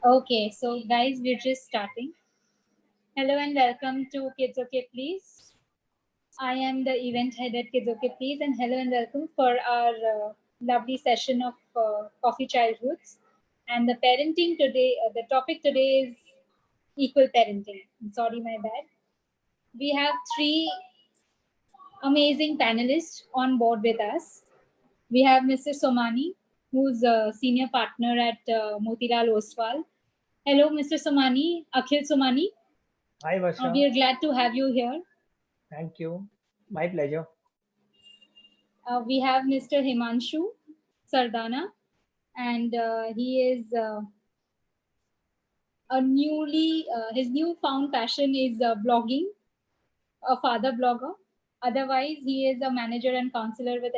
Okay, so guys, we're just starting. Hello and welcome to Kids Okay Please. I am the event head at Kids Okay Please, and hello and welcome for our lovely session of Coffee Childhoods. And the parenting today, the topic today is equal parenting. Sorry, my bad. We have three amazing panelists on board with us. We have Mr. Somani, who's a senior partner at Motilal Oswal. Hello, Mr. Somani, Akhil Somani. Hi, Varsha. We are glad to have you here. Thank you. My pleasure. We have Mr. Himanshu Sardana, and he is his newfound passion is blogging, a father blogger. Otherwise, he is a manager and counselor with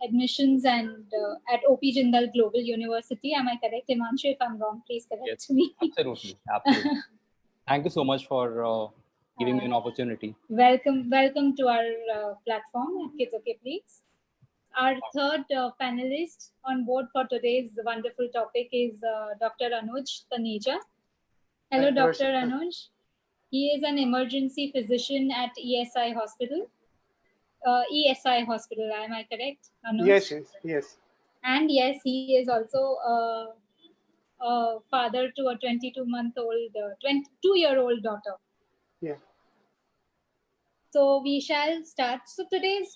admissions and at OP Jindal Global University. Am I correct, Himanshu? If I'm wrong, please correct me. Absolutely. Thank you so much for giving me an opportunity. Welcome to our platform at Kids Okay Please. Our third panelist on board for today's wonderful topic is Dr. Anuj Taneja. Hello, Dr. Anuj. He is an emergency physician at ESI Hospital. ESI Hospital, am I correct, Anuj? Yes. And yes, he is also a father to a 22-year-old daughter. Yeah. So we shall start. So today's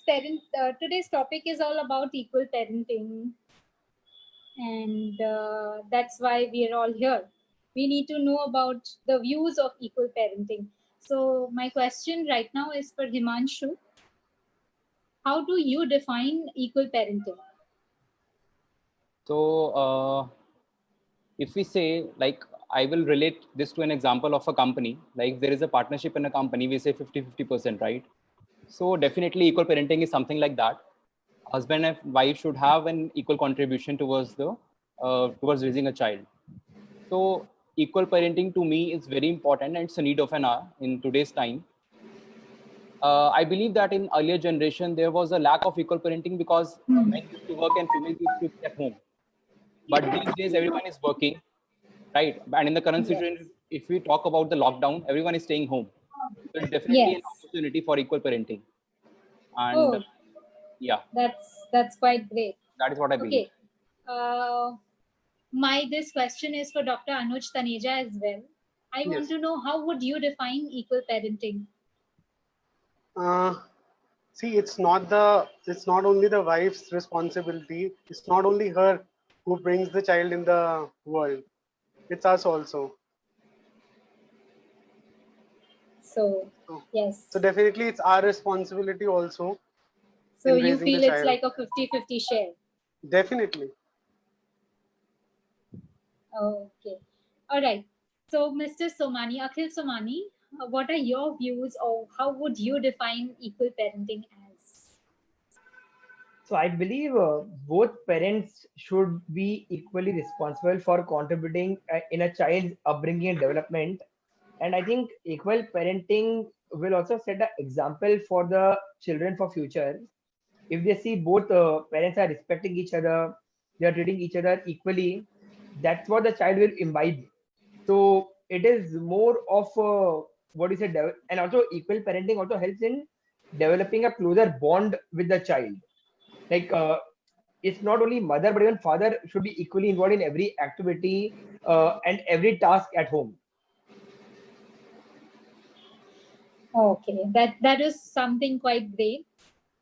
topic is all about equal parenting, and that's why we are all here. We need to know about the views of equal parenting. So my question right now is for Himanshu. How do you define equal parenting? So if we say, like, I will relate this to an example of a company. Like, there is a partnership in a company, we say 50-50%, right? So definitely equal parenting is something like that. Husband and wife should have an equal contribution towards towards raising a child. So equal parenting to me is very important, and it's a need of an hour in today's time. I believe that in earlier generation, there was a lack of equal parenting because men used to work and females used to be at home. But these days, everyone is working, right? And in the current situation, if we talk about the lockdown, everyone is staying home. So it's definitely an opportunity for equal parenting. And yeah, that's quite great. that is what I believe. Okay. This question is for Dr. Anuj Taneja as well. I want to know, how would you define equal parenting? See, it's not only the wife's responsibility. It's not only her who brings the child in the world. It's us also. So yes. So definitely it's our responsibility also. So you feel it's like a 50-50 share? Definitely. Okay. All right. So Mr. Somani, Akhil Somani, what are your views, or how would you define equal parenting as? So I believe both parents should be equally responsible for contributing in a child's upbringing and development. And I think equal parenting will also set an example for the children for future. If they see both parents are respecting each other, they are treating each other equally, that's what the child will imbibe. So it is more of what is it, and also equal parenting also helps in developing a closer bond with the child. Like it's not only mother but even father should be equally involved in every activity and every task at home. Okay, that is something quite great.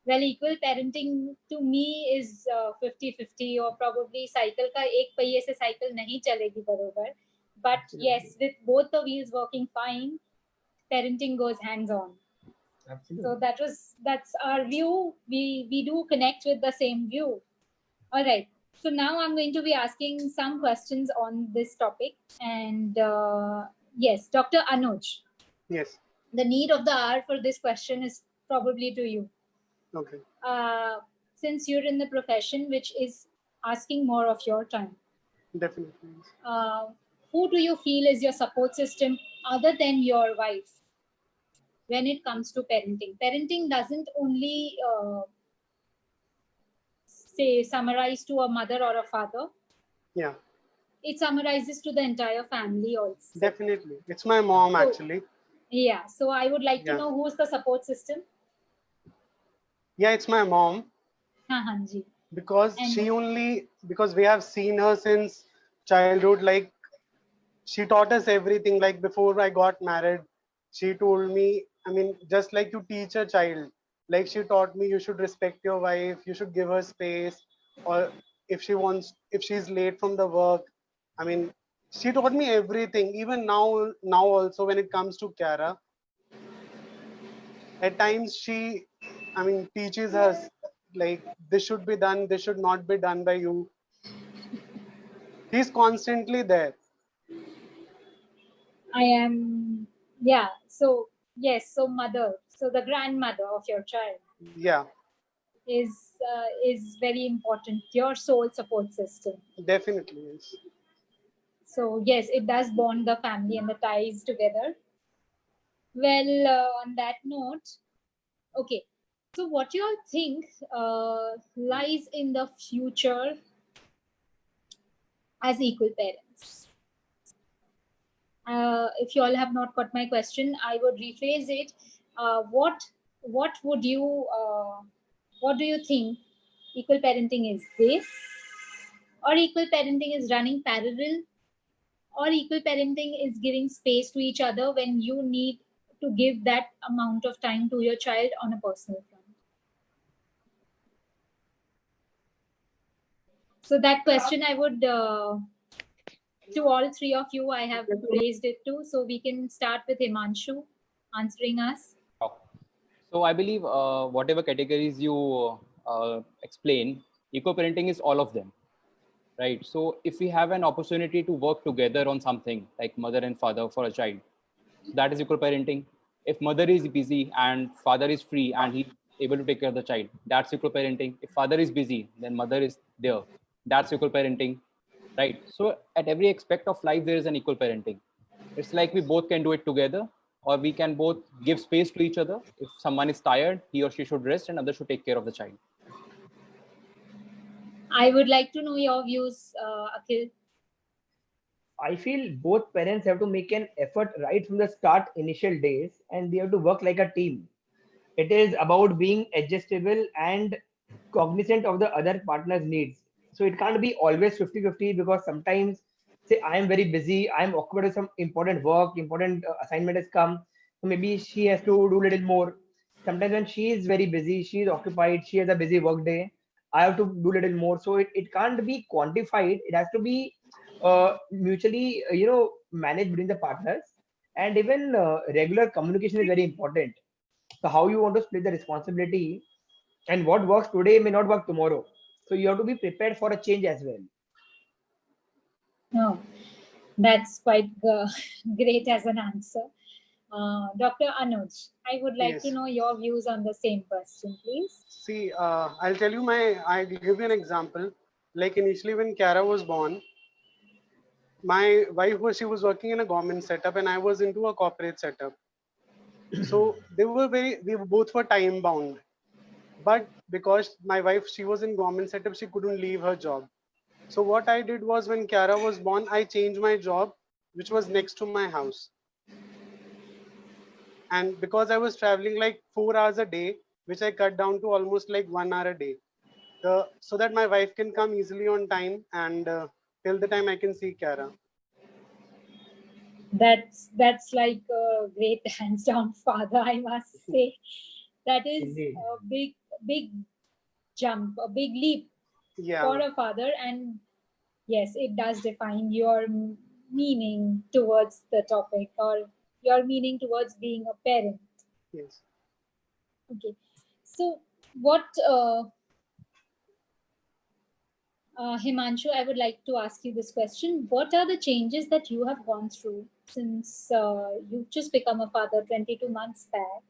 Well, equal parenting to me is 50-50, or probably cycle का एक पहिए से cycle नहीं चलेगी बरोबर. But yes, with both the wheels working fine, parenting goes hands on. Absolutely. So that's our view. We do connect with the same view. All right. So now I'm going to be asking some questions on this topic. And yes, Dr. Anuj. Yes. The need of the hour for this question is probably to you. Okay. Since you're in the profession which is asking more of your time. Definitely. Who do you feel is your support system other than your wife when it comes to parenting? Parenting doesn't only say summarize to a mother or a father. Yeah. it summarizes to the entire family also. Definitely. It's my mom, So- actually. Yeah. So I would like to Yeah. know who's the support system. Yeah, it's my mom. Haan ji. Because And- because we have seen her since childhood. Like, she taught us everything. Like, before I got married, she told me, I mean, just like you teach a child, like she taught me, you should respect your wife, you should give her space, or if she's late from the work, I mean, she taught me everything. Even now also, when it comes to Kiara, at times she, I mean, teaches us, like, this should be done, this should not be done by you. He's constantly there. I am, yeah. So yes, so mother, so the grandmother of your child Yeah, is very important. Your sole support system. definitely is. So yes, it does bond the family and the ties together. Well, on that note, okay. So what you all think lies in the future as equal parents? If you all have not got my question, I would rephrase it. What would you what do you think equal parenting is this, or equal parenting is running parallel, or equal parenting is giving space to each other when you need to give that amount of time to your child on a personal front? So that question I would to all three of you, I have raised it to. So we can start with Himanshu answering us. So I believe whatever categories you explain, eco-parenting is all of them, right? So if we have an opportunity to work together on something like mother and father for a child, that is equal parenting. If mother is busy and father is free and he's able to take care of the child, that's equal parenting. If father is busy, then mother is there. That's equal parenting, right? So at every aspect of life, there is an equal parenting. It's like we both can do it together, or we can both give space to each other. If someone is tired, he or she should rest and other should take care of the child. I would like to know your views, Akhil. I feel both parents have to make an effort right from the start, initial days, and they have to work like a team. It is about being adjustable and cognizant of the other partner's needs. So it can't be always 50-50, because sometimes, say, I am very busy, I am occupied with some important work, important assignment has come. So maybe she has to do a little more. Sometimes when she is very busy, she is occupied, she has a busy work day, I have to do a little more. So it can't be quantified. It has to be mutually, managed between the partners. And even regular communication is very important. So how you want to split the responsibility, and what works today may not work tomorrow. So you have to be prepared for a change as well. No, that's quite great as an answer. Dr. Anuj, I would like to Yes. know your views on the same question, please. See, I'll give you an example. Like, initially when Kiara was born, my she was working in a government setup and I was into a corporate setup. So we both were time bound. But because my wife, she was in government setup, she couldn't leave her job. So what I did was, when Kiara was born, I changed my job, which was next to my house. And because I was traveling like 4 hours a day, which I cut down to almost like 1 hour a day, so that my wife can come easily on time, and till the time I can see Kiara. That's like a great hands down father, I must say. That is Indeed. a big jump, a big leap Yeah. for a father, and yes, it does define your meaning towards the topic, or your meaning towards being a parent. Yes. Okay, so what Himanshu, I would like to ask you this question. What are the changes that you have gone through since you've just become a father 22 months back?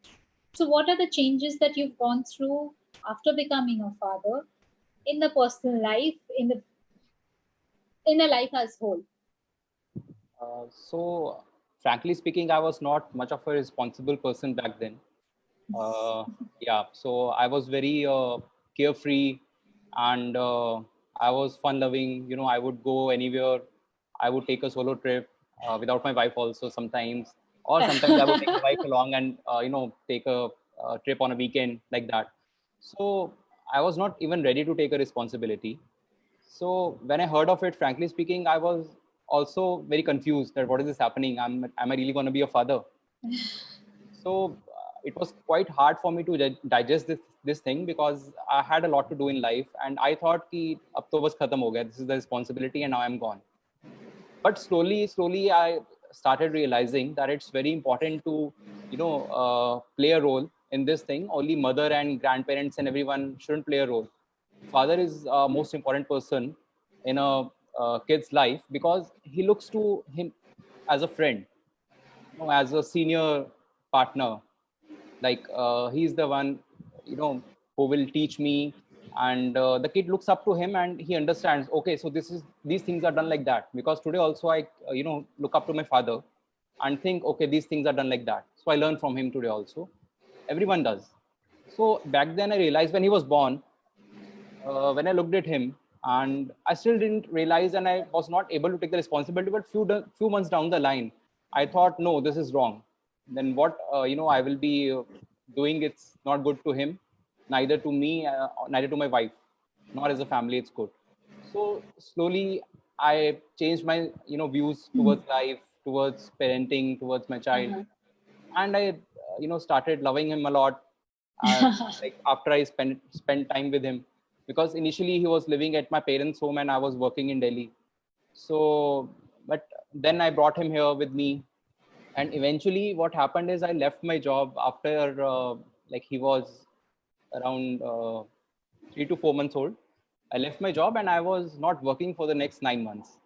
So what are the changes that you've gone through after becoming a father in the personal life, in a life as whole? So frankly speaking, I was not much of a responsible person back then. Yeah, so I was very carefree, and I was fun loving. I would go anywhere I would take a solo trip without my wife also sometimes, or sometimes I would take my wife along and take a trip on a weekend like that. So I was not even ready to take a responsibility. So when I heard of it, frankly speaking, I was also very confused that what is this happening? Am I really going to be a father? So it was quite hard for me to digest this thing, because I had a lot to do in life, and I thought कि अब तो बस खत्म हो गया, this is the responsibility and now I'm gone. But slowly I started realizing that it's very important to play a role in this thing. Only mother and grandparents and everyone shouldn't play a role. Father is most important person in a kid's life, because he looks to him as a friend, as a senior partner. Like he's the one who will teach me, and the kid looks up to him and he understands, okay, so these things are done like that. Because today also I look up to my father and think, okay, these things are done like that, so I learn from him today also. Everyone does. So back then I realized, when he was born, when I looked at him, and I still didn't realize, and I was not able to take the responsibility. But few months down the line, I thought, no, this is wrong. Then what I will be doing, it's not good to him, neither to me, neither to my wife, nor as a family it's good. So slowly I changed my views towards life, towards parenting, towards my child, and I started loving him a lot. Like after I spent time with him, because initially he was living at my parents' home and I was working in Delhi. So, but then I brought him here with me, and eventually what happened is I left my job after like he was around 3 to 4 months old. I left my job and I was not working for the next 9 months.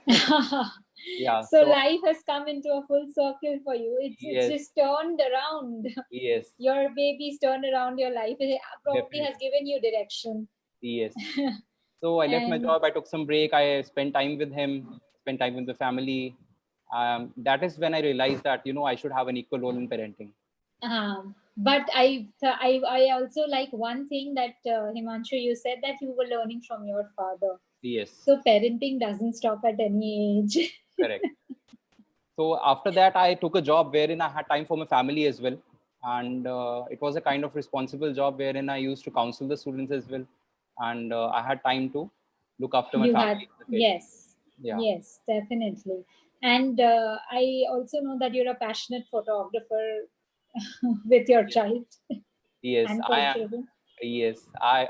Yeah. So life has come into a full circle for you. It's Yes. just turned around. Yes. Your baby's turned around your life. It probably Definitely. has given you direction. Yes. So I left my And- job. I took some break. I spent time with him, spent time with the family. That is when I realized that I should have an equal role in parenting. But I also like one thing that Himanshu, you said that you were learning from your father. Yes. So parenting doesn't stop at any age. Correct. So after that, I took a job wherein I had time for my family as well, and it was a kind of responsible job wherein I used to counsel the students as well, and I had time to look after my family. Yes. Yeah. Yes, definitely. And I also know that you're a passionate photographer with your child. Yes, and I am. children. Yes,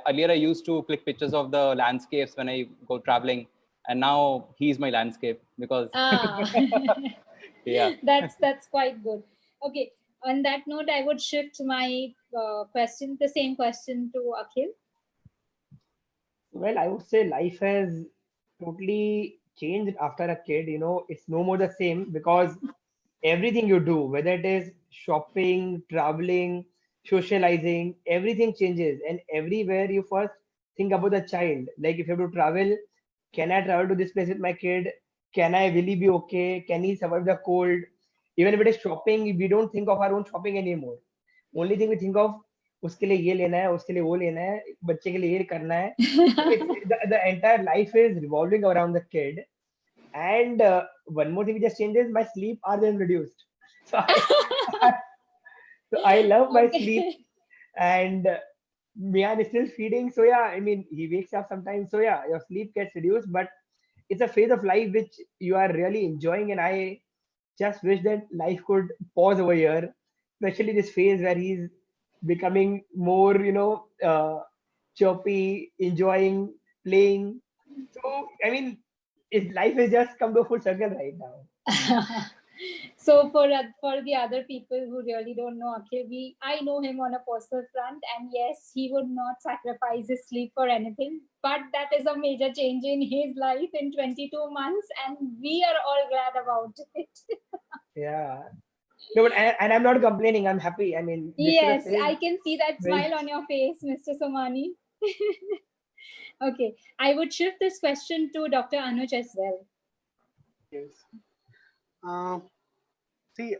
earlier I used to click pictures of the landscapes when I go traveling, and now he's my landscape because yeah. That's quite good. Okay. On that note, I would shift my question, the same question to Akhil. Well, I would say life has totally changed after a kid. It's no more the same, because everything you do, whether it is shopping, traveling, socializing, everything changes. And everywhere you first think about the child. Like if you have to travel, can I travel to this place with my kid? Can I really be okay? Can he survive the cold? Even if it is shopping, we don't think of our own shopping anymore. Only thing we think of, उसके लिए ये लेना है, उसके लिए वो लेना है, बच्चे के लिए ये करना है. The entire life is revolving around the kid. And one more thing which just changes, my sleep hours is reduced. So I love my sleep, and Mian is still feeding. So yeah, I mean, he wakes up sometimes. So yeah, your sleep gets reduced, but it's a phase of life which you are really enjoying. And I just wish that life could pause over here, especially this phase where he's becoming more, chirpy, enjoying, playing. So, I mean, life has just come to a full circle right now. So for the other people who really don't know Akhil, I know him on a personal front, and yes, he would not sacrifice his sleep for anything. But that is a major change in his life in 22 months, and we are all glad about it. Yeah. No, but and I'm not complaining. I'm happy. I mean, yes, I can see that smile which- on your face, Mr. Somani. Okay, I would shift this question to Dr. Anuj as well. Yes. See,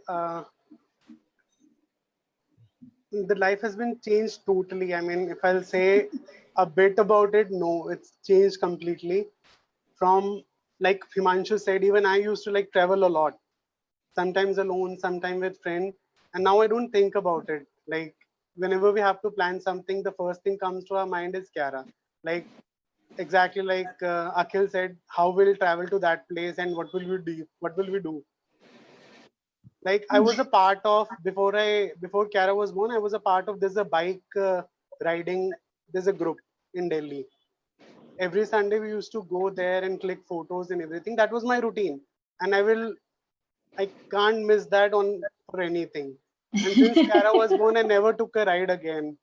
the life has been changed totally. I mean, if I'll say a bit about it, no, it's changed completely. From like Himanshu said, even I used to like travel a lot, sometimes alone, sometimes with friends. And now I don't think about it. Like whenever we have to plan something, the first thing comes to our mind is Kiara. Like exactly like Akhil said, how we'll travel to that place and what will we do? What will we do? Like I was a part of before Kiara was born. I was a part of there's a bike riding. There's a group in Delhi. Every Sunday we used to go there and click photos and everything. That was my routine, and I can't miss that on for anything. And since Kiara was born, I never took a ride again.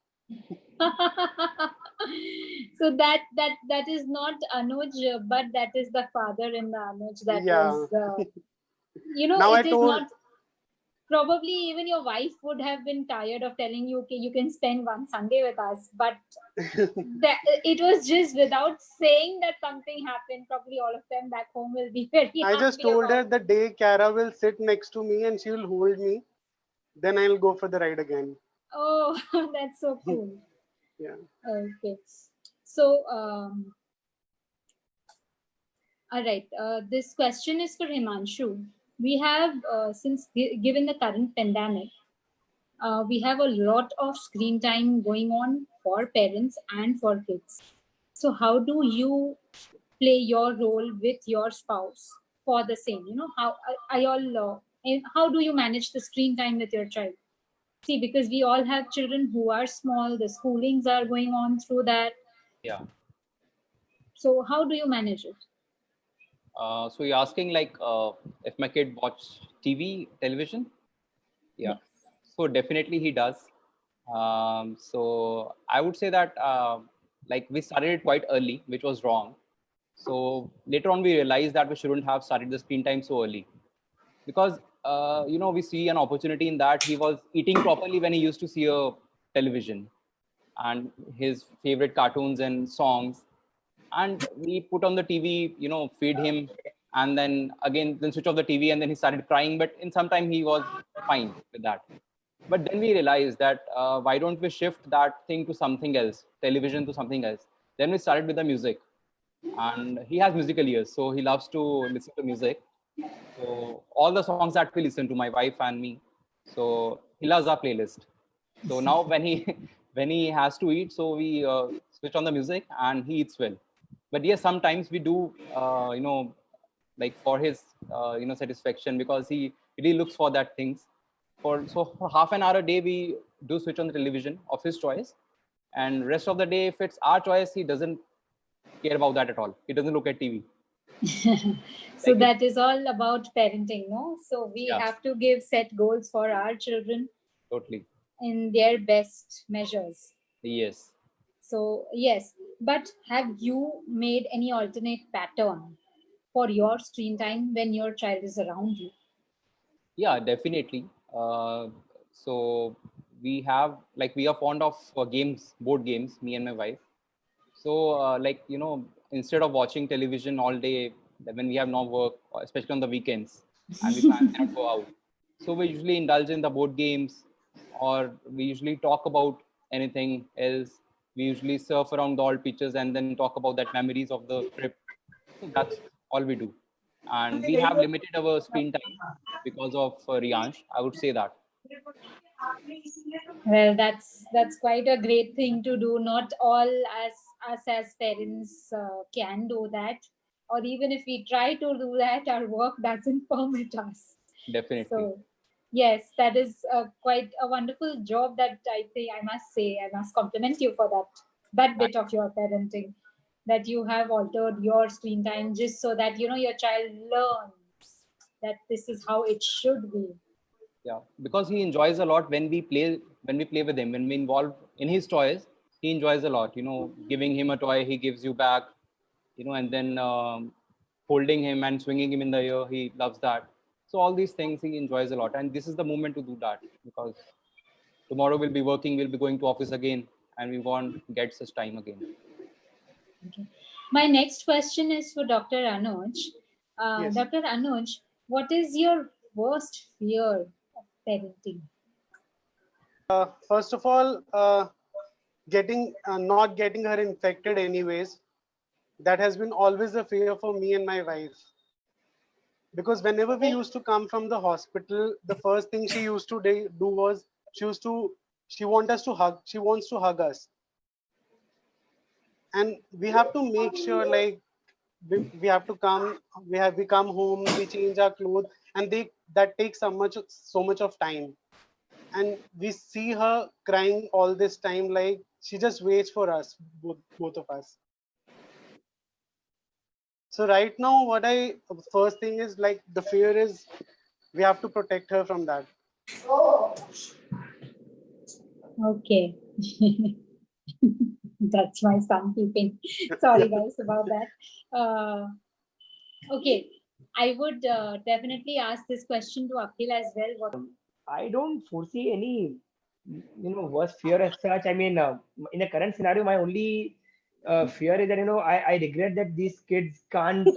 So that is not Anuj, but that is the father in the Anuj. That Yeah. was, Now I it is told not. Probably even your wife would have been tired of telling you, okay, you can spend one Sunday with us. But it was just without saying that something happened. Probably all of them back home will be very I just happy told her about the day Kiara will sit next to me and she will hold me, then I'll go for the ride again. Oh, that's so cool. Yeah. Okay. So, all right. This question is for Himanshu. We have, given the current pandemic, we have a lot of screen time going on for parents and for kids. So, how do you play your role with your spouse for the same? How do you manage the screen time with your child? See, because we all have children who are small, the schoolings are going on through that. Yeah. So, how do you manage it? So you're asking like if my kid watch TV, television? Yeah. Yes. So definitely he does. So I would say that like we started it quite early, which was wrong. So later on we realized that we shouldn't have started the screen time so early, because we see an opportunity in that he was eating properly when he used to see a television and his favorite cartoons and songs, and we put on the TV, feed him, and then again then switch off the TV, and then he started crying, but in some time he was fine with that. But then we realized that why don't we shift that thing to something else, television to something else. Then we started with the music, and he has musical ears, so he loves to listen to music. So all the songs that we listen to, my wife and me, so he loves our playlist. So now when he when he has to eat, so we switch on the music and he eats well. But yes, sometimes we do like for his satisfaction, because he really looks for that things. For half an hour a day we do switch on the television of his choice, and rest of the day if it's our choice, he doesn't care about that at all. He doesn't look at TV. So that is all about parenting, no? So we Yeah. have to give set goals for our children Totally. in their best measures. Yes. So yes, but have you made any alternate pattern for your screen time when your child is around you? Yeah, definitely. So we are fond of games, board games, me and my wife. So instead of watching television all day when we have no work, especially on the weekends, and we cannot go out, so we usually indulge in the board games, or we usually talk about anything else. We usually surf around the old pictures and then talk about that memories of the trip. So that's all we do. And we have limited our screen time because of Riyansh, I would say that. Well, that's quite a great thing to do. Not all us as parents can do that, or even if we try to do that, our work doesn't permit us. Definitely. So, yes, that is quite a wonderful job that I think I must say. I must compliment you for that bit of your parenting, that you have altered your screen time just so that your child learns that this is how it should be. Yeah, because he enjoys a lot when we play with him, when we involve in his toys. He enjoys a lot. Giving him a toy, he gives you back. And then holding him and swinging him in the air, he loves that. So all these things he enjoys a lot, and this is the moment to do that, because tomorrow we'll be working, we'll be going to office again, and we won't get such time again. Okay. My next question is for Dr. Anuj. Yes. Dr. Anuj, what is your worst fear of parenting? First of all, not getting her infected anyways. that has been always a fear for me and my wife. Because whenever we used to come from the hospital, the first thing she used to do was she want us to hug. She wants to hug us, and we have to make sure like we have to come. We come home. We change our clothes, and that takes so much of time. And we see her crying all this time, like she just waits for us, both of us. So right now, what I first thing is like the fear is we have to protect her from that. Okay. That's my son peeping. Sorry guys about that. Okay. I would definitely ask this question to Akhil as well. What I don't foresee any, worse fear as such. I mean, in the current scenario, my only fear is that, I regret that these kids can't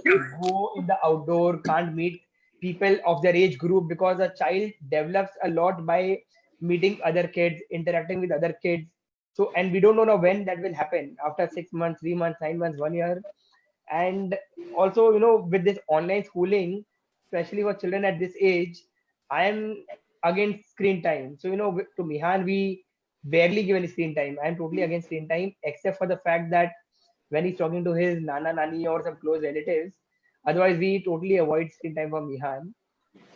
go in the outdoor, can't meet people of their age group, because a child develops a lot by meeting other kids, interacting with other kids. So, and we don't know now when that will happen, after 6 months, 3 months, 9 months, 1 year. And also, with this online schooling, especially for children at this age, I am against screen time. So, to Mihan, we barely give any screen time. I'm totally against screen time, except for the fact that when he's talking to his nana, nani, or some close relatives, otherwise we totally avoid screen time for Mihan.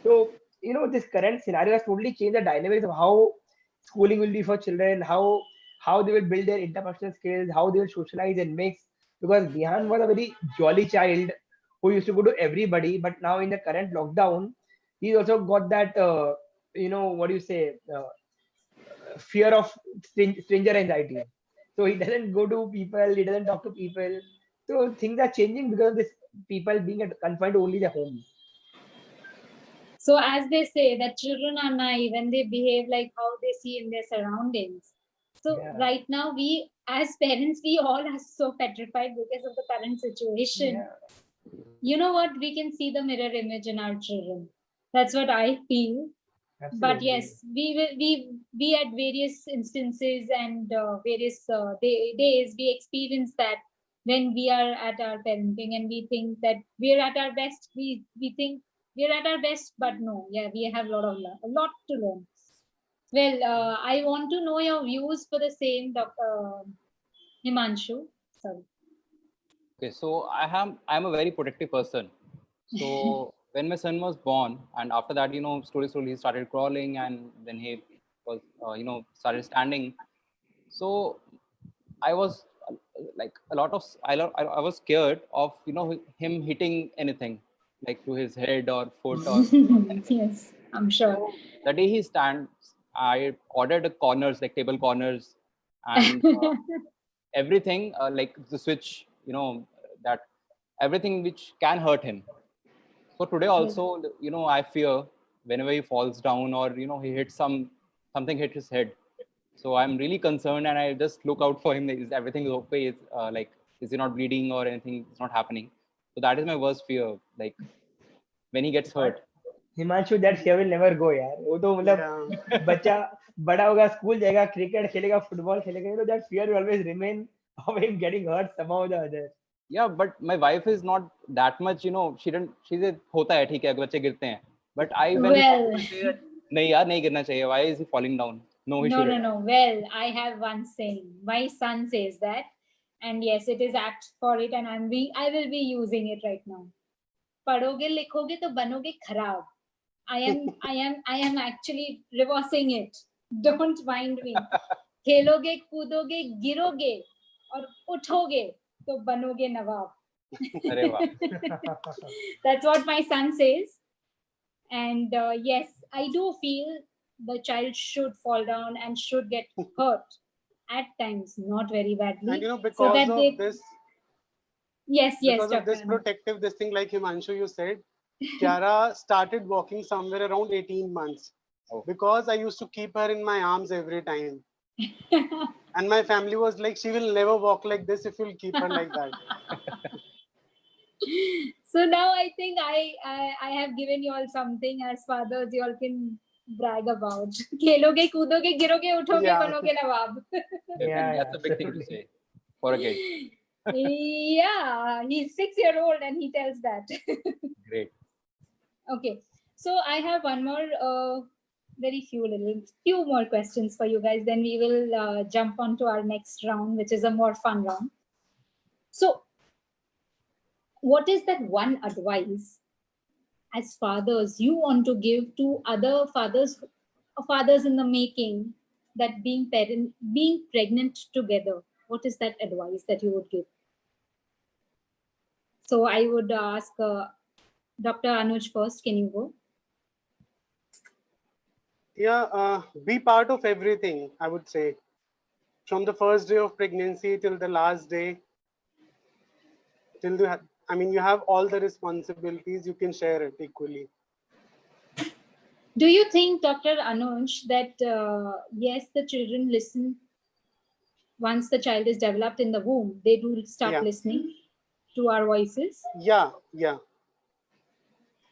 So, this current scenario has totally changed the dynamics of how schooling will be for children, how they will build their interpersonal skills, how they will socialize and mix. Because Bihan was a very jolly child who used to go to everybody, but now in the current lockdown, he's also got that, what do you say, fear of stranger anxiety. So he doesn't go to people, he doesn't talk to people. So things are changing because of this people being confined to only their homes. So as they say that children are naive and they behave like how they see in their surroundings. So Yeah. right now we as parents, we all are so petrified because of the current situation. Yeah. You know what? We can see the mirror image in our children. That's what I feel. But Absolutely. yes, we at various instances and various days we experience that when we are at our parenting and we think that we're at our best. We think we're at our best, but no, yeah, we have a lot to learn. Well, I want to know your views for the same, Dr. Himanshu. Sorry. Okay, so I'm a very protective person. So when my son was born, and after that, slowly he started crawling, and then he was, started standing. So I was like I was scared of him hitting anything, like to his head or foot or anything. Yes, I'm sure. So the day he stands, I ordered corners, like table corners, and everything, like the switch, that everything which can hurt him. So today also, I fear whenever he falls down or he hits something hit his head. So I'm really concerned, and I just look out for him. Is everything okay? Is he not bleeding or anything? It's not happening. So that is my worst fear. Like when he gets hurt. Himanshu that fear will never go यार. वो तो मतलब Yeah. बच्चा बड़ा होगा, school जाएगा, cricket खेलेगा, football खेलेगा, that fear will always remain of him getting hurt somehow or the other. Yeah, but my wife is not that much, she said होता है, ठीक है, बच्चे गिरते हैं. But when he Well, falls, I say that, नहीं यार, नहीं गिरना चाहिए. Why is he falling down? No, he shouldn't. no. Well, I have one saying. My son says that, and yes, it is apt for it, and I will be using it right now. पढ़ोगे लिखोगे तो बनोगे खराब. I am actually reversing it. Don't mind me. खेलोगे कूदोगे गिरोगे और उठोगे तो बनोगे नवाब. अरे वाह. That's what my son says. And yes, I do feel the child should fall down and should get hurt at times, not very badly. And so because that of they, this, yes, because of Dr. this protective this thing, like Himanshu you said, Kiara started walking somewhere around 18 months. Oh. Because I used to keep her in my arms every time. And my family was like, she will never walk like this if you'll keep her like that. So now I think I have given you all something as fathers you all can brag about. खेलोगे कूदोगे गिरोगे उठोगे Yeah. बनोगे नवाब. Yeah, That's a big thing to absolutely. say for a kid. Yeah, he's 6-year-old and he tells that. Great. Okay, so I have one more, few more questions for you guys. Then we will jump on to our next round, which is a more fun round. So, what is that one advice as fathers you want to give to other fathers in the making, that being pregnant together? What is that advice that you would give? So I would ask Dr. Anuj first. Can you go? Yeah, be part of everything, I would say. From the first day of pregnancy till the last day, till you have all the responsibilities, you can share it equally. Do you think, Dr. Anuj, that yes, the children listen once the child is developed in the womb, they do start Yeah. listening to our voices? Yeah.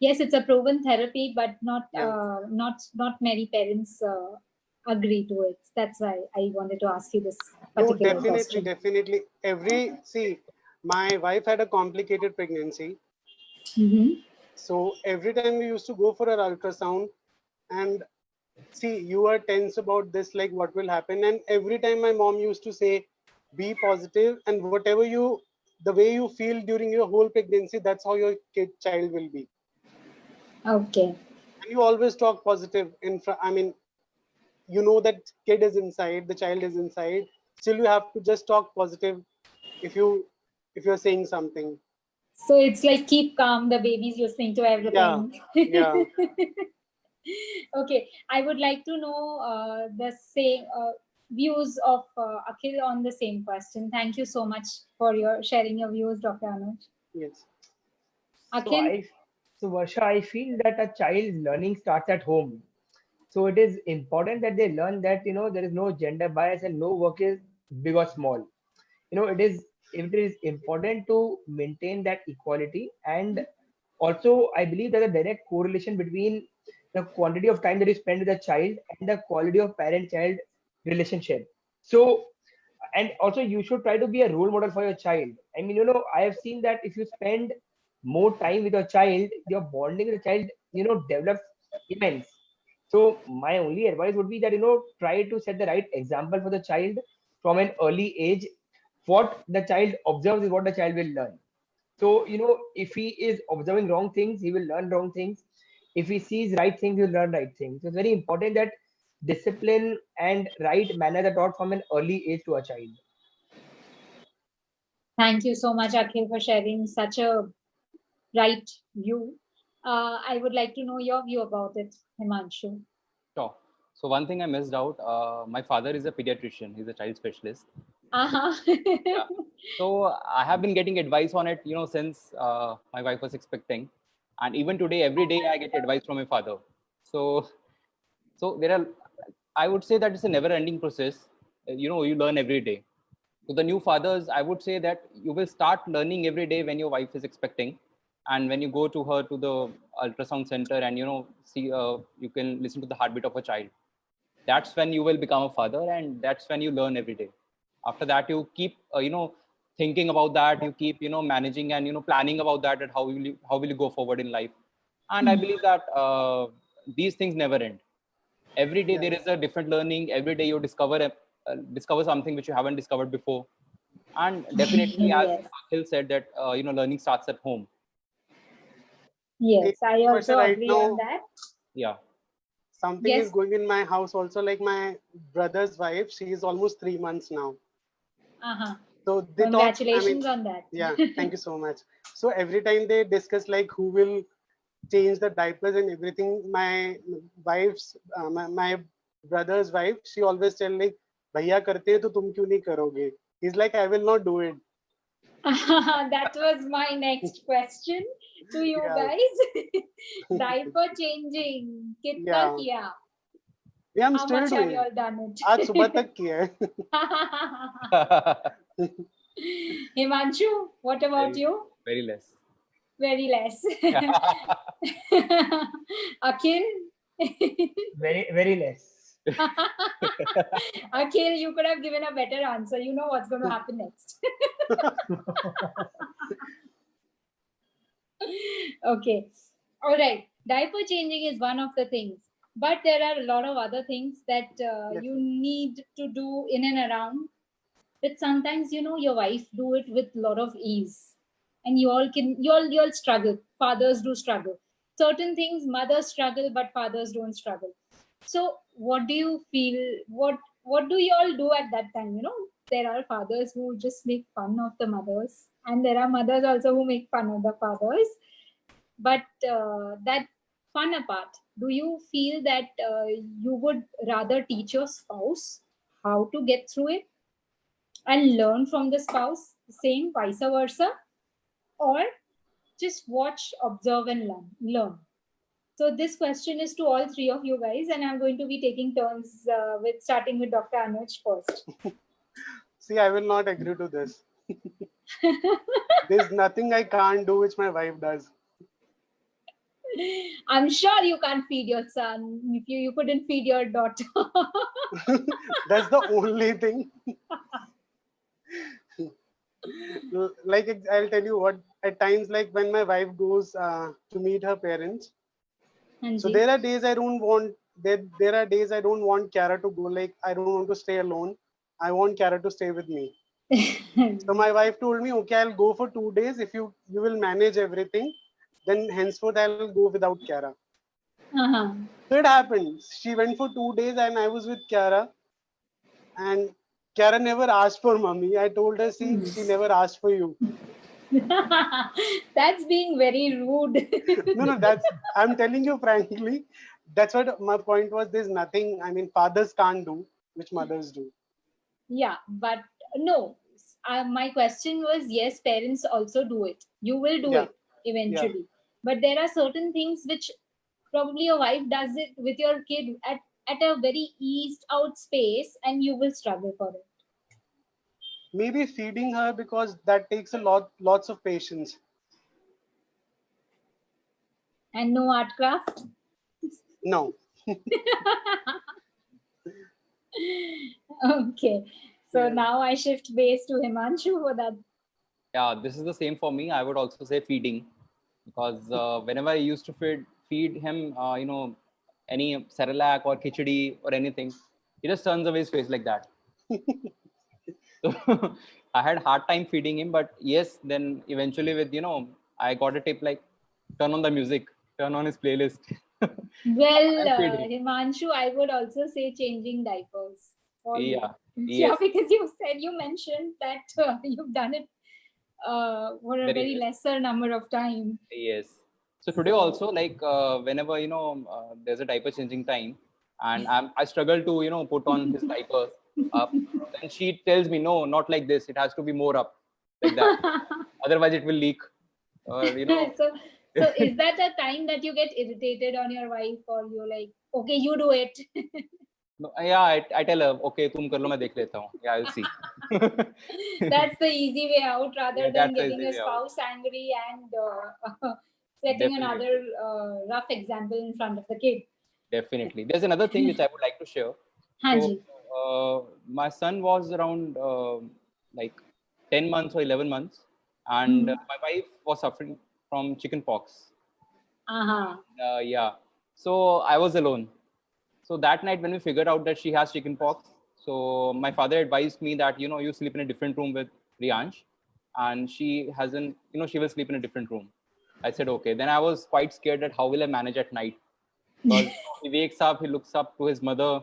Yes, it's a proven therapy, but not Yeah. not many parents agree to it. That's why I wanted to ask you this No, particular question. definitely. My wife had a complicated pregnancy. Mm-hmm. So every time we used to go for an ultrasound, and see, you are tense about this, like what will happen. And every time my mom used to say, be positive, and the way you feel during your whole pregnancy, that's how your child will be. Okay. And you always talk positive in front. You know that kid is inside, the child is inside. Still, you have to just talk positive if you're saying something. So it's like keep calm, the baby's listening to everything. Yeah. Okay, I would like to know the same views of Akhil on the same question. Thank you so much for your sharing your views, Dr. Anuj. Yes. So Akhil? Varsha, I feel that a child's learning starts at home. So it is important that they learn that there is no gender bias and no work is big or small. It is important to maintain that equality, and also I believe there's a direct correlation between the quantity of time that you spend with a child and the quality of parent-child relationship. So, and also you should try to be a role model for your child. I mean, I have seen that if you spend more time with your child, your bonding with the child develops immense. So my only advice would be that try to set the right example for the child from an early age. What the child observes is what the child will learn. So if he is observing wrong things, he will learn wrong things. If he sees right things, he'll learn right things. So it's very important that discipline and right manners are taught from an early age to a child. Thank you so much, Akhil, for sharing such a right view. I would like to know your view about it, Himanshu. Sure. So one thing I missed out, my father is a pediatrician. He's a child specialist. Uh-huh. Yeah. So I have been getting advice on it, since my wife was expecting, and even today, every day I get advice from my father. So there are, I would say that it's a never-ending process. You learn every day. So the new fathers, I would say that you will start learning every day when your wife is expecting, and when you go to her to the ultrasound center and see, you can listen to the heartbeat of a child. That's when you will become a father, and that's when you learn every day. After that, you keep thinking about that. You keep managing and planning about that. How will you go forward in life? And I believe that these things never end. Every day there is a different learning. Every day you discover something which you haven't discovered before. And definitely, as Yes. Akhil said, that learning starts at home. Yes, I also Right agree now, on that. Yeah. something Yes. is going in my house also, like my brother's wife, she is almost 3 months now. Uh-huh. So they talk, Congratulations on that. yeah, thank you so much. So every time they discuss like who will change the diapers and everything, my my brother's wife, she always tell like, भैया करते हैं तो तुम क्यों नहीं करोगे? He's like, I will not do it. That was my next question to you Yeah. guys. Diaper changing, kitna Yeah. kiya? Yeah, I'm How still much have doing. you all done it? आज सुबह तक किया है. Himanshu, what about you? Very less. Very less. Akhil? Very, very less. Akhil, you could have given a better answer. You know what's going to happen next. Okay. All right. Diaper changing is one of the things, but there are a lot of other things that you need to do in and around. But sometimes, your wife do it with a lot of ease, and you all struggle. Fathers do struggle. Certain things mothers struggle, but fathers don't struggle. So, what do you feel? What do you all do at that time? There are fathers who just make fun of the mothers, and there are mothers also who make fun of the fathers. But that fun apart, do you feel that you would rather teach your spouse how to get through it and learn from the spouse, same vice versa, or just watch, observe, and learn? So this question is to all three of you guys, and I'm going to be taking turns with starting with Dr. Anuj first. See, I will not agree to this. There's nothing I can't do which my wife does. I'm sure you can't feed your son if you couldn't feed your daughter. That's the only thing. Like, I'll tell you what, at times, like when my wife goes to meet her parents, so there are days I don't want there are days I don't want Kiara to go. Like, I don't want to stay alone. I want Kiara to stay with me. So my wife told me, okay, I'll go for 2 days. If you will manage everything, then henceforth I'll go without Kiara. So it happened. She went for 2 days and I was with Kiara. And Kiara never asked for mommy. I told her, see, she never asked for you. That's being very rude. No, I'm telling you frankly, that's what my point was. There's nothing, I mean, fathers can't do, which mothers do. Yeah, but no. My question was, yes, parents also do it. You will do it eventually. Yeah. But there are certain things which probably your wife does it with your kid at a very eased out space, and you will struggle for it. Maybe feeding her, because that takes lots of patience. And no art craft? No. Okay. So now I shift base to Himanshu for that. Yeah, this is the same for me. I would also say feeding, because whenever I used to feed him, any Cerelac or khichdi or anything, he just turns away his face like that. So I had hard time feeding him, but yes, then eventually with, I got a tip like turn on the music, turn on his playlist. Well, Himanshu, I would also say changing diapers. Yeah. Yeah, because you mentioned that you've done it for a very lesser number of time. Yes. So today also, like whenever there's a diaper changing time, and I struggle to put on his diaper up, then she tells me, no, not like this. It has to be more up, like that. Otherwise, it will leak. So is that a time that you get irritated on your wife, or you're like, okay, you do it? No, yeah, I tell her, okay, तुम कर लो, मैं देख लेता हूँ. Yeah, I'll see. That's the easy way out, rather than getting a spouse angry and setting another rough example in front of the kid. Definitely. There's another thing which I would like to share. So, my son was around like 10 months or 11 months, and my wife was suffering from chicken pox. Yeah. So I was alone. So that night when we figured out that she has chicken pox, so my father advised me that, you sleep in a different room with Riyansh, and she will sleep in a different room. I said, okay. Then I was quite scared that how will I manage at night? Because he wakes up, he looks up to his mother,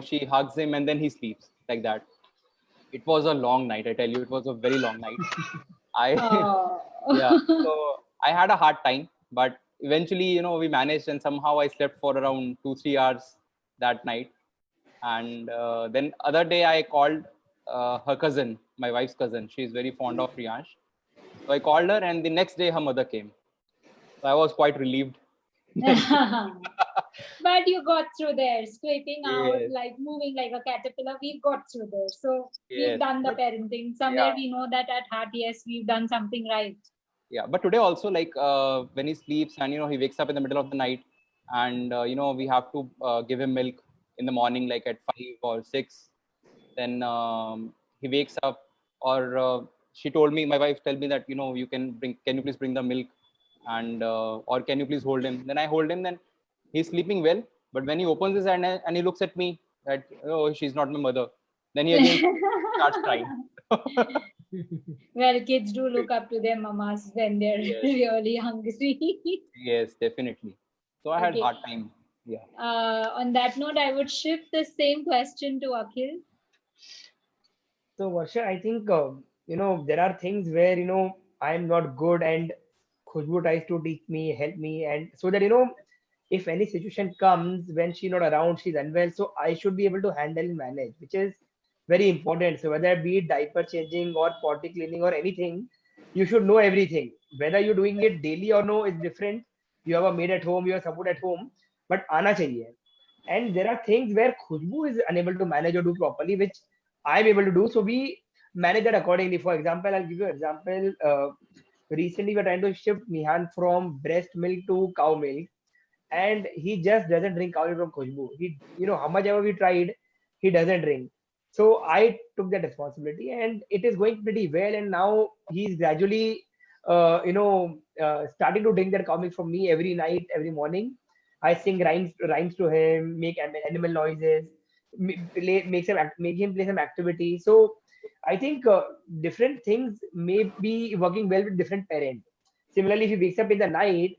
she hugs him, and then he sleeps like that. It was a long night. I tell you, it was a very long night. Yeah. So I had a hard time, but eventually, we managed, and somehow I slept for around 2-3 hours that night. And then other day I called her cousin, my wife's cousin. She's very fond of Riyansh. So I called her, and the next day her mother came. So I was quite relieved. But you got through there, scraping out, like moving like a caterpillar. We've got through there. So we've done the parenting. Somewhere we know that at heart, yes, we've done something right. Yeah, but today also, like when he sleeps and he wakes up in the middle of the night, and we have to give him milk. in the morning, like at 5 or 6. Then he wakes up, or she told me, my wife told me that, can you please bring the milk, and or can you please hold him? Then I hold him. Then he's sleeping well, but when he opens his hand and he looks at me, that, oh, she's not my mother, then he again starts crying. Well, kids do look up to their mamas when they're Yes. really hungry. Yes, definitely. So I had Okay. hard time. Yeah. On that note, I would shift the same question to Akhil. So Varsha, I think there are things where I'm not good, and Khushbu tries to teach me, help me, and so that if any situation comes when she's not around, she's unwell, so I should be able to handle and manage, which is very important. So whether it be it diaper changing or potty cleaning or anything, you should know everything. Whether you're doing it daily or no is different. You have a maid at home, you have support at home, but aana chahiye. And there are things where Khushbu is unable to manage or do properly, which I'm able to do. So we manage that accordingly. For example, I'll give you an example. Recently, we're trying to shift Nihan from breast milk to cow milk, and he just doesn't drink cow milk from Khushbu. How much ever we tried, he doesn't drink. So I took that responsibility, and it is going pretty well. And now he's gradually, starting to drink that cow milk from me every night, every morning. I sing rhymes to him, make animal noises, make him play some activity. So I think different things may be working well with different parents. Similarly, if he wakes up in the night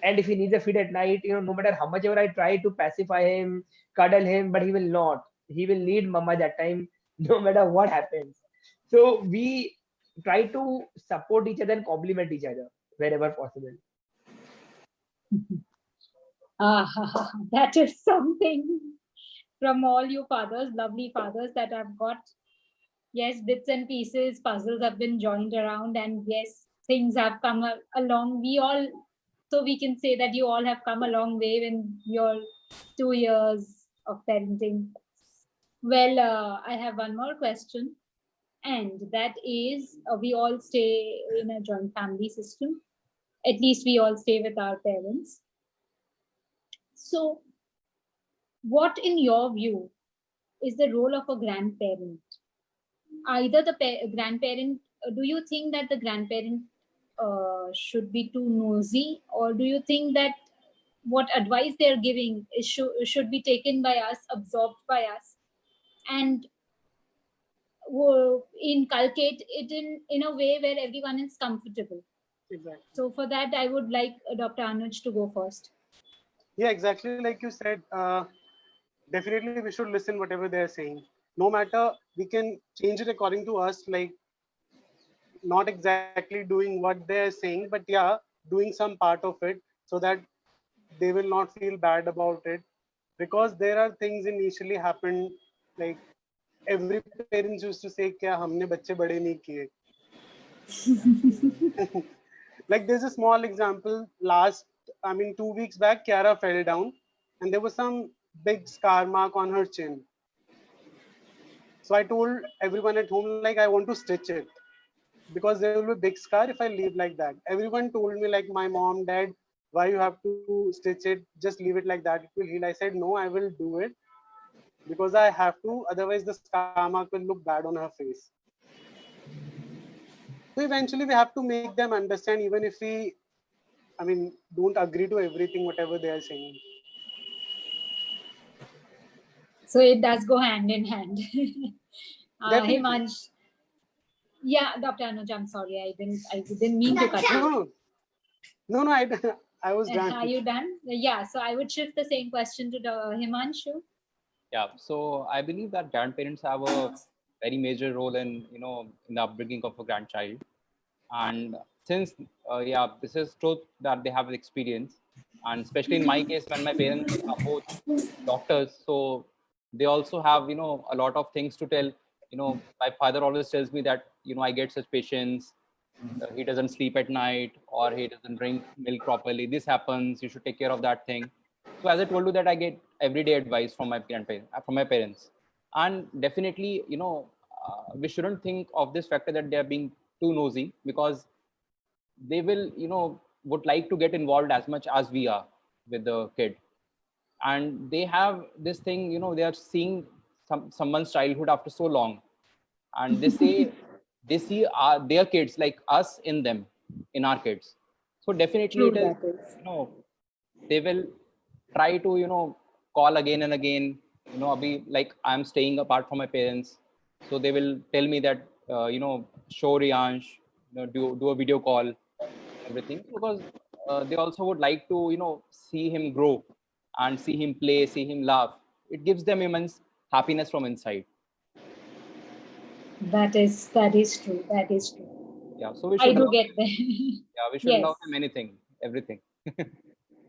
and if he needs a feed at night, no matter how much ever I try to pacify him, cuddle him, but he will not. He will need mama that time, no matter what happens. So we try to support each other and complement each other wherever possible. That is something from all you fathers, lovely fathers that I've got. Yes, bits and pieces, puzzles have been joined around, and yes, things have come along. So we can say that you all have come a long way in your 2 years of parenting. Well, I have one more question, and that is, we all stay in a joint family system. At least we all stay with our parents. So, what, in your view, is the role of a grandparent? Either the grandparent, do you think that the grandparent should be too nosy, or do you think that what advice they're giving should be taken by us, absorbed by us, and inculcate it in a way where everyone is comfortable? Exactly. So for that, I would like Dr. Anuj to go first. Yeah, exactly like you said. Definitely, we should listen whatever they are saying. No matter, we can change it according to us. Like, not exactly doing what they are saying, but yeah, doing some part of it so that they will not feel bad about it. Because there are things initially happened, like every parents used to say, "Kya humne bacche bade nahi kiye?" Like there's a small example. 2 weeks back, Kiara fell down, and there was some big scar mark on her chin. So I told everyone at home, like, I want to stitch it because there will be a big scar if I leave like that. Everyone told me, like my mom, dad, why you have to stitch it? Just leave it like that. It will heal. I said, no, I will do it because I have to. Otherwise, the scar mark will look bad on her face. So eventually, we have to make them understand, even if we, don't agree to everything, whatever they are saying. So it does go hand in hand. Definitely. Himansh. Yeah, Dr. Anuj, I'm sorry. I didn't mean to cut you. No, I was done. Are you done? Yeah, so I would shift the same question to Himanshu. Yeah. So I believe that grandparents have a very major role in in the upbringing of a grandchild. And since this is truth that they have experience, and especially in my case, when my parents are both doctors, so they also have a lot of things to tell. My father always tells me that I get such patients, he doesn't sleep at night, or he doesn't drink milk properly, this happens, you should take care of that thing. So as I told you, that I get everyday advice from my from my parents. And definitely we shouldn't think of this factor that they are being too nosy, because they will would like to get involved as much as we are with the kid. and they have this thing, you know, they are seeing someone's childhood after so long, and they say they see their kids like us in them, in our kids. So definitely True, it is, that is. you know, they will try to, you know, call again and again. You know, abhi, like I'm staying apart from my parents, so they will tell me that, you know, show Riyansh, you know, do a video call, everything, because they also would like to, you know, see him grow and see him play, see him laugh. It gives them immense happiness from inside. That is true. That is true. Yeah, so we I should do love get them. that. Yeah, we should Yes. love them anything, everything.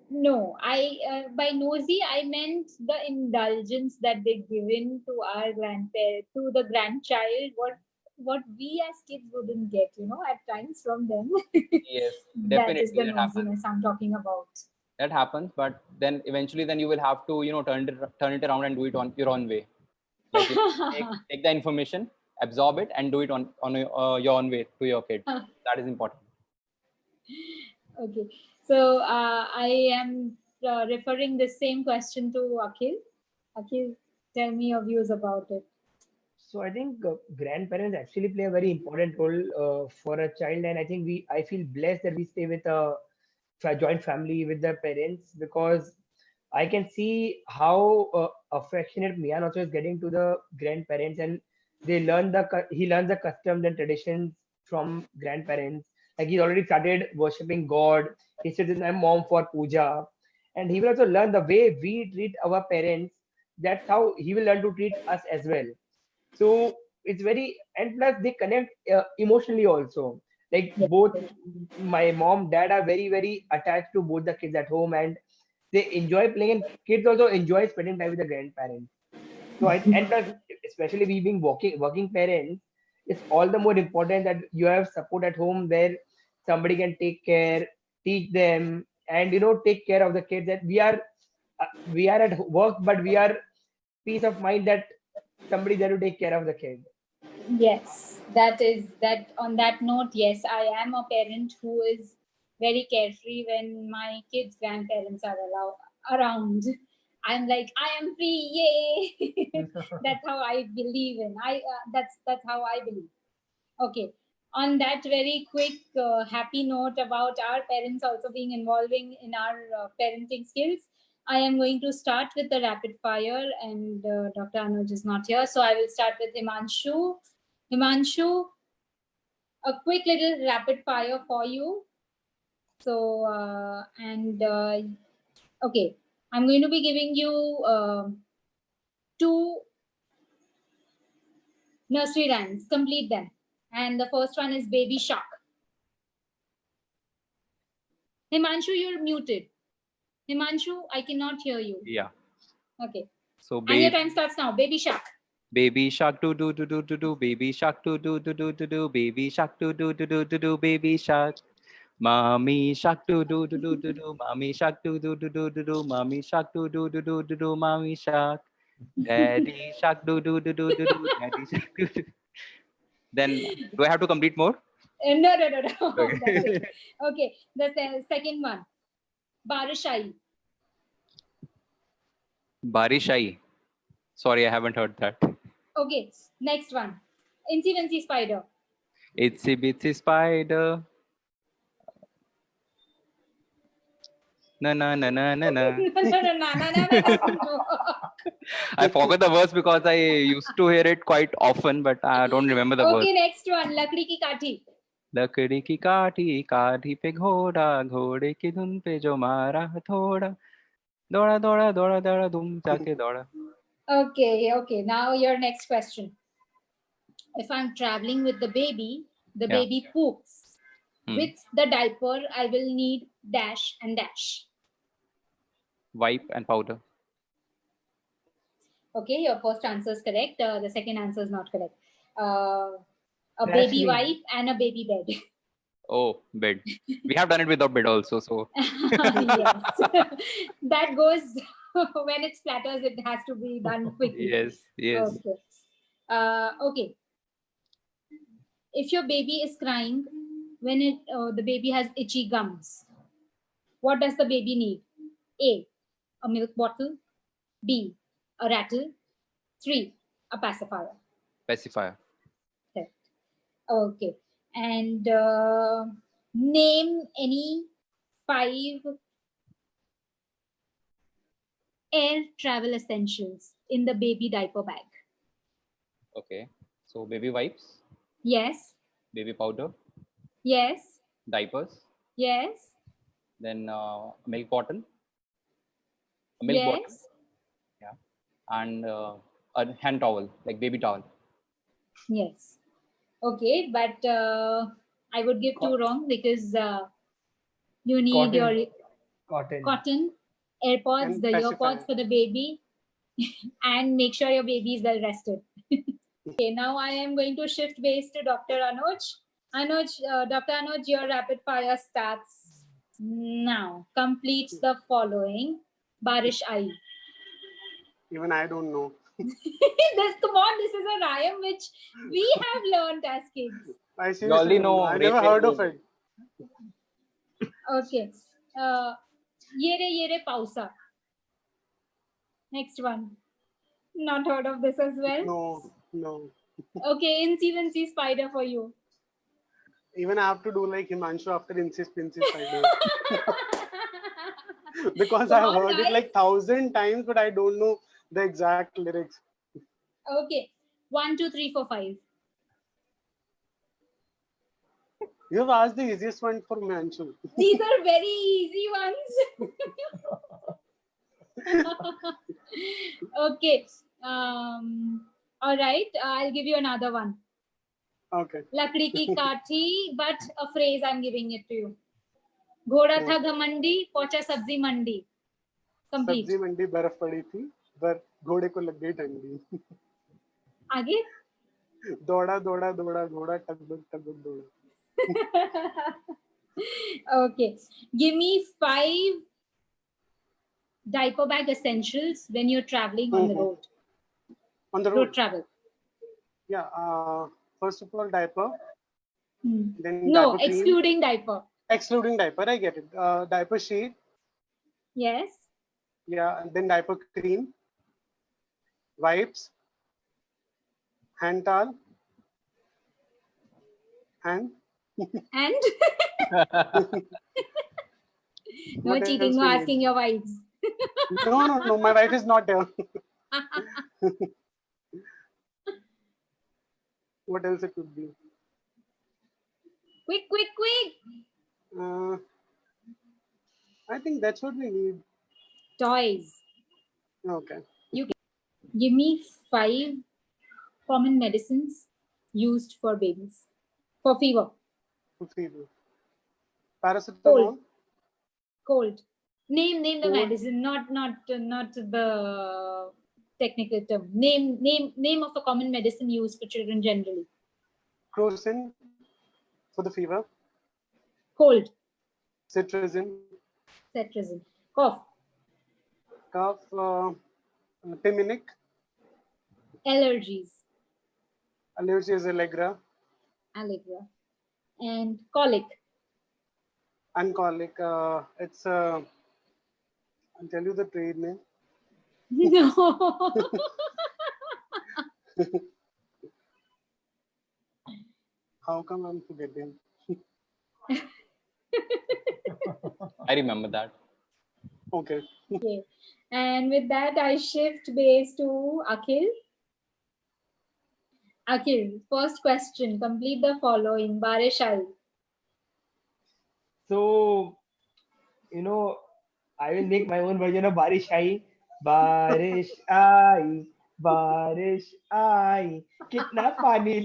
No, I by nosy I meant the indulgence that they given to our grandparent, to the grandchild, what we as kids wouldn't get, you know, at times from them. Yes, That is definitely the that happens. nosiness I'm talking about. That happens, but then eventually then you will have to, you know, turn it around and do it on your own way. Like, you know, take the information, absorb it, and do it on your own way to your kid. That is important. Okay, so I am referring the same question to Akhil. Akhil, tell me your views about it. So I think grandparents actually play a very important role for a child, and I feel blessed that we stay with a joint family with their parents, because I can see how affectionate Mian also is getting to the grandparents, and he learns the customs and traditions from grandparents. Like he's already started worshipping God. He sits with my mom for puja, and he will also learn the way we treat our parents. That's how he will learn to treat us as well. So it's very, and plus they connect emotionally also. Like Yes. both my mom, dad are very attached to both the kids at home, and they enjoy playing, and kids also enjoy spending time with the grandparents. So and plus, especially we being working parents, it's all the more important that you have support at home where somebody can take care, teach them, and take care of the kids. That we are at work, but we are peace of mind that somebody there to take care of the kid. Yes, that is that. On that note, yes, I am a parent who is very carefree when my kids' grandparents are around. I'm like, I am free, yay! That's how I believe in. That's how I believe. Okay. On that very quick, happy note about our parents also being involving in our parenting skills, I am going to start with the rapid fire, and Dr. Anuj is not here, so I will start with Himanshu. Himanshu, a quick little rapid fire for you. So, okay, I'm going to be giving you two nursery rhymes. Complete them. And the first one is Baby Shark. Himanshu, you're muted. Himanshu, I cannot hear you. Yeah. Okay. So And your time starts now. Baby Shark. Baby shark do do do do do do, baby shark do do do do do do, baby shark do do do do do do, baby shark. Mommy shark do do do do do do, mommy shark do do do do do do, mommy shark do do do do do do, mommy shark. Daddy shark do do do do do do, daddy shark do do. Then do I have to complete more? No. That's Okay. it. Okay. The second one. Barishai. Barishai. Sorry, I haven't heard that. Okay. Next one. Incy Wincy Spider. Itsy bitsy spider. Na na na na na na. No. I forgot the verse because I used to hear it quite often, but I don't remember the verse. Okay, next one. Lakdi ki kathi. लकड़ी की काठी काठी पे घोड़ा घोड़े की धुन पे जो मारा हथौड़ा दौड़ा दौड़ा दौड़ा दौड़ा धूम जाके दौड़ा. Okay. Now your next question. If I'm traveling with the baby Yeah. baby poops. Hmm. With the diaper, I will need dash and dash. Wipe and powder. Okay, your first answer is correct. The second answer is not correct. A That's baby me. wipe and a baby bed. Oh, bed. We have done it without bed also. So Yes. That goes when it splatters, it has to be done quickly. yes. Okay. Okay. If your baby is crying when the baby has itchy gums, what does the baby need? A milk bottle. B, a rattle. 3, a pacifier. Pacifier. Correct. Okay. And name any 5 air travel essentials in the baby diaper bag. Okay. So baby wipes, Yes. baby powder, Yes. diapers, Yes. then milk bottle, a milk bottle, Yes. yeah, and a hand towel, like baby towel. Yes. Okay, but I would give 2 wrong because you need Cotton. your cotton, AirPods, And the pacifier. earpods for the baby, and make sure your baby is well rested. Okay, now I am going to shift base to Dr. Anuj. Dr. Anuj, your rapid fire starts now. Complete the following. Barish Aayi. Even I don't know. Come on, this is a rhyme which we have learned as kids. I You seriously only don't know. know I rain, never rain, heard of rain. it. Okay. Yere Pausa. Next one. Not heard of this as well. No. Okay, Incy Wincy Spider for you. Even I have to do like Himanshu after Insist Pinsy Spider. Because Come I've on, heard it guys. like 1,000 times, but I don't know the exact lyrics. Okay. 1, 2, 3, 4, 5. You have asked the easiest one for Himanshu. These are very easy ones. Okay. All right. I'll give you another one. Okay. Lakdi ki kathi, but a phrase I'm giving it to you. घोड़ा था घमंडी, पहुंचा सब्जी मंडी. Complete. सब्जी मंडी बर्फ पड़ी थी, पर घोड़े को लग गई ठंडी. आगे? दौड़ा दौड़ा दौड़ा घोड़ा टक टक दौड़ा. Okay. Give me 5 diaper bag essentials when you're traveling on the road. On the Road road. travel. Yeah. First of all, diaper. Then No, diaper cream. excluding diaper. Excluding diaper, I get it. Diaper sheet. Yes. Yeah. And then diaper cream. Wipes. Hand towel. And And no what cheating, else no we need? asking your wives. No. My wife is not there. What else it could be? Quick. I think that's what we need. Toys. Okay. Give me 5 common medicines used for babies. For fever. Fever. Paracetamol. Cold. Name the Cold. medicine, not the technical term. Name of a common medicine used for children generally. Crocin for the fever. Cold. Cetirizine. Cough. Cough. Timinic. Allergies. Allergy is Allegra. And colic. Uncolic. It's I'll tell you the trade name. No. How come I'm forgetting? I remember that. Okay. Okay. And with that, I shift base to Akhil. Akhil, first question. Complete the following. Barish Aayi. So, I will make my own version of Barish Aayi. Barish Aayi, Barish Aayi, kitna pani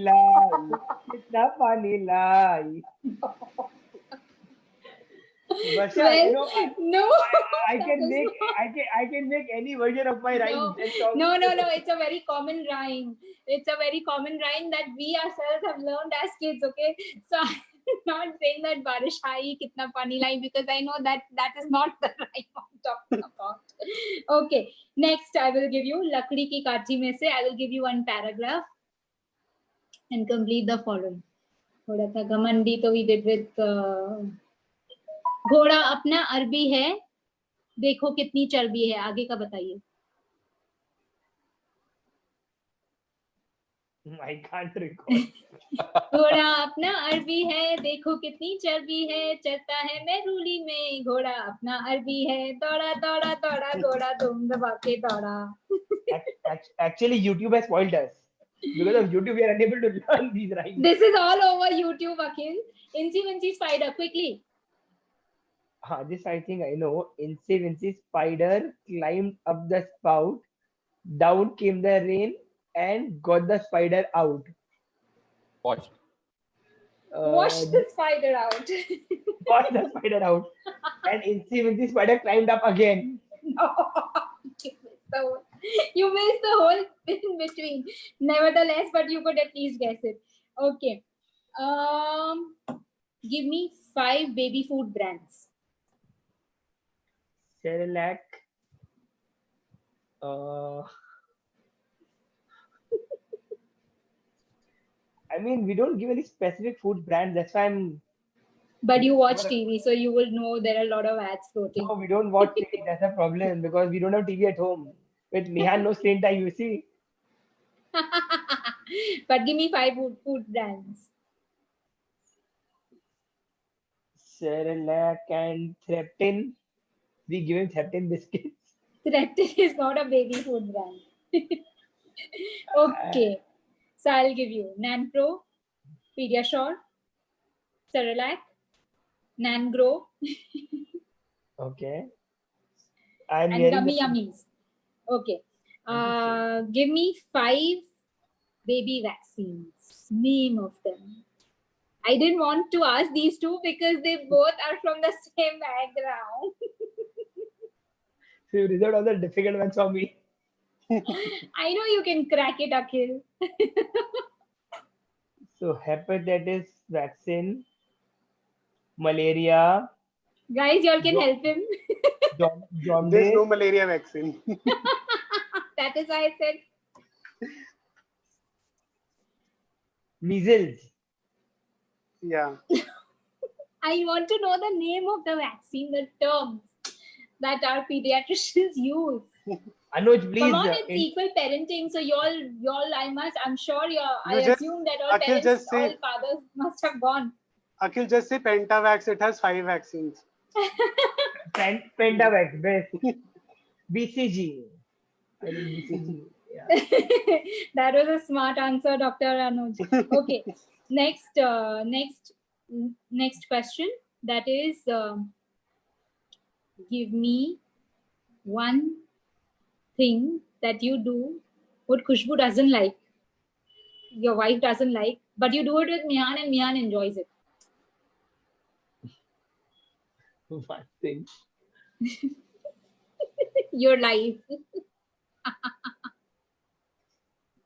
lie. Varsha, Well, no. I that can is make not- I can make any version of my rhymes. and songs. No. It's a very common rhyme. It's a very common rhyme that we ourselves have learned as kids. Okay, so I'm not saying that Barish Aayi kitna pani lai because I know that is not the rhyme I'm talking about. Okay, next I will give you Lakdi ki kathi mein se. I will give you one paragraph and complete the following. थोड़ा सा घमंडी तो we did with घोड़ा अपना अरबी है, देखो कितनी चर्बी है. आगे का बताइए. I can't recall. घोड़ा अपना अरबी है, देखो कितनी चर्बी है, चलता है मेरूली में, घोड़ा अपना अरबी है, दौड़ा दौड़ा दौड़ा घोड़ा धूम दबा के दौड़ा. Actually, YouTube has spoiled us. Because of YouTube, we are unable to learn these rhymes. This is all over YouTube, Akhil. Incy Wincy Spider, quickly. This I think I know. Incy Wincy Spider climbed up the spout. Down came the rain and got the spider out. Watch. Wash the spider out. Got the spider out. And Incy Wincy Spider climbed up again. No. You missed the whole in between. Nevertheless, but you could at least guess it. Okay. Give me 5 baby food brands. Cerelac. I mean, we don't give any specific food brand. That's why But you watch TV, so you will know there are a lot of ads floating. No, we don't watch TV. That's a problem because we don't have TV at home. With Mihan, no screen time, you see. But give me 5 food brands. Cerelac and Threptin. We give him Threptin biscuits. Threptin is not a baby food brand. Okay. So I'll give you Nanpro, Pediasure, Cerelac, Nangro, Okay. and Gummy Yummies. Okay. Give me 5 baby vaccines. Name of them. I didn't want to ask these two because they both are from the same background. So you reserved all the difficult ones for me. I know you can crack it, Akhil. So hepatitis vaccine, malaria, Guys, y'all can help him. There's jaundice, no malaria vaccine. That is why I said measles. Yeah. I want to know the name of the vaccine, the terms that our pediatricians use. Anuj, please. Come on, it's equal parenting. So I'm sure I just- assume that all Akhil, parents, just say- all fathers must have gone. Akhil, just say Pentavax. It has 5 vaccines. Pentavax, best. BCG. I mean BCG. Yeah. That was a smart answer, Dr. Anuj. Okay, next question. That is, give me one thing that you do what Khushbu doesn't like, your wife doesn't like, but you do it with Mihan and Mihan enjoys it. One thing. Your life.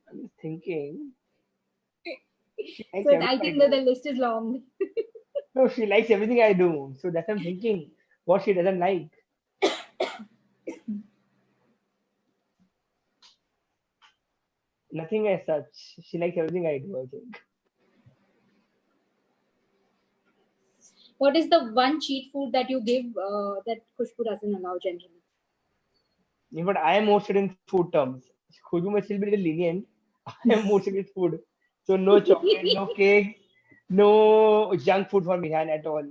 I'm just thinking. She likes So I everything think I that do. the list is long. No, she likes everything I do. So that's what I'm thinking. What she doesn't like. Nothing as such. She likes everything I do, I think. What is the one cheat food that you give that Khushbu doesn't allow generally? Yeah, but I am more strict in food terms. Khushbu may still be a little lenient. I am more strict with food. So no chocolate, no cake, no junk food for Mihan at all.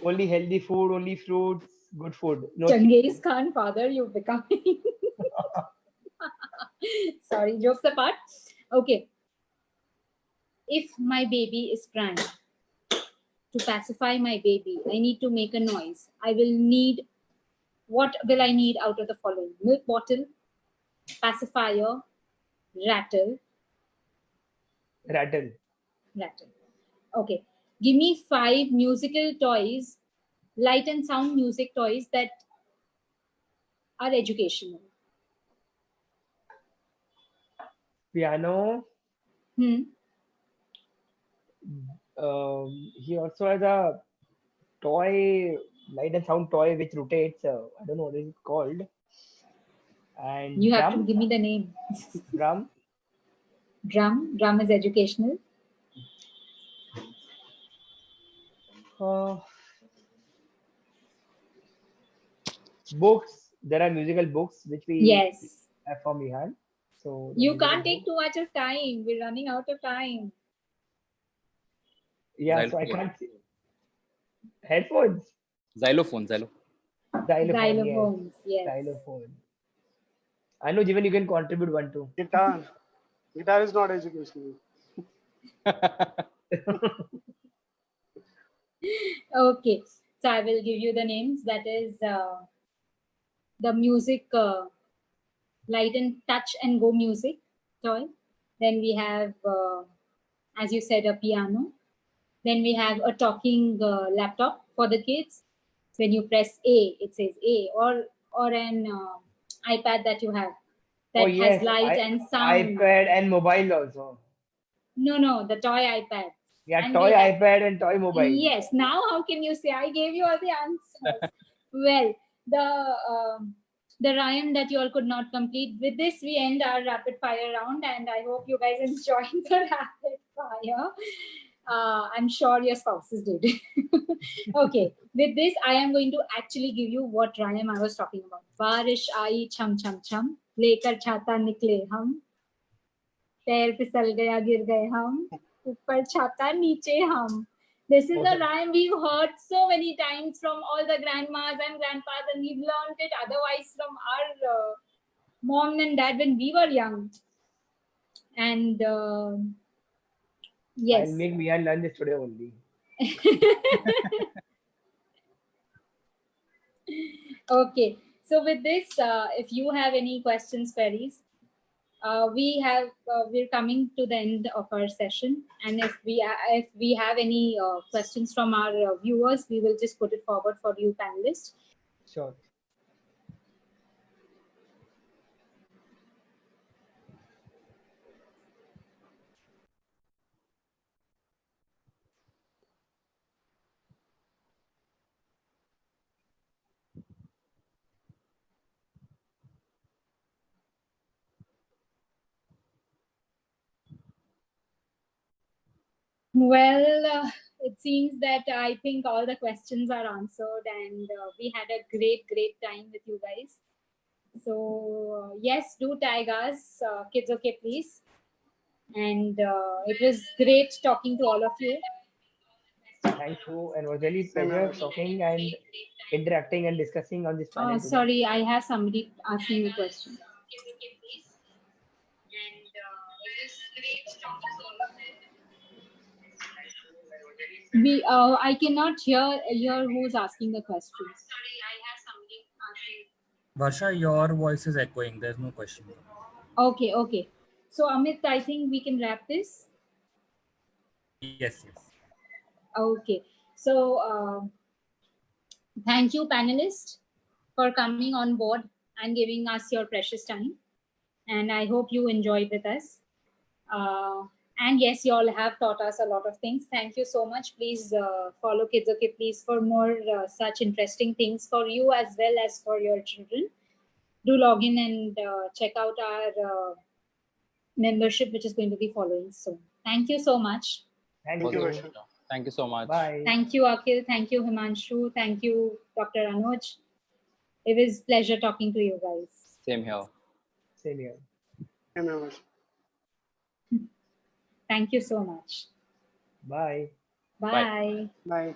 Only healthy food, only fruits, good food. No cheat Changiz food. Khan, father, you're becoming. Sorry, jokes apart. Okay. If my baby is crying, to pacify my baby, I need to make a noise. What will I need out of the following? Milk bottle, pacifier, rattle. Rattle. Okay. Give me 5 musical toys, light and sound music toys that are educational. Piano. Hmm. He also has a toy, light and sound toy which rotates. I don't know what it's called. And You have to drum. give me the name. Drum. Drum is educational. Books. There are musical books which we Yes. have for Mihan. So You can't take too much of time. We're running out of time. Yeah, so I Xylophone. can't see. Headphones. Xylophone. Xylophone. Xylophones, Yes. yes. Xylophone. I know, Jivan, you can contribute one too. Guitar. Guitar is not educational. Okay, so I will give you the names. That is the music, light and touch and go music toy. Then we have, as you said, a piano. Then we have a talking laptop for the kids. When you press A, it says A, or an iPad that you have that Oh yes, has light and sound. iPad and mobile also. No, the toy iPad. Yeah, And toy we have- iPad and toy mobile. Yes. Now, how can you say I gave you all the answers? Well, the rhyme that you all could not complete. With this, we end our rapid fire round, and I hope you guys enjoyed the rapid fire. I'm sure your spouses did. Okay, with this, I am going to actually give you what rhyme I was talking about. Barish aayi cham cham cham, lekar chhata nikle hum, पैर फिसल गया गिर गए हम, ऊपर छाता नीचे हम. This is a rhyme we've heard so many times from all the grandmas and grandpas, and we've learned it otherwise from our mom and dad when we were young. And yes. I'll make Mia learn this today only. Okay, so with this, if you have any questions, queries, we're coming to the end of our session, and if we have any questions from our viewers, we will just put it forward for you panelists. Sure. Well, it seems that I think all the questions are answered, and we had a great time with you guys. So yes, do tag us, Kids Okay Please. And it was great talking to all of you. Thank you, and it was really pleasure talking and interacting and discussing on this panel. Sorry, I have somebody asking a question. I cannot hear who's asking the question. Sorry, I have somebody asking. Varsha, your voice is echoing. There's no question. Okay. So Amit, I think we can wrap this. Yes. Okay. So thank you, panelists, for coming on board and giving us your precious time. And I hope you enjoyed with us. And yes, you all have taught us a lot of things. Thank you so much. Please follow Kids Okay Please for more such interesting things for you as well as for your children. Do log in and check out our membership, which is going to be following soon. Thank you so much. Thank Thank you, you. Varsha. Thank you so much. Bye. Thank you, Akhil. Thank you, Himanshu. Thank you, Dr. Anuj. It was a pleasure talking to you guys. Same here. Same here. Remember. Thank you so much. Bye. Bye. Bye.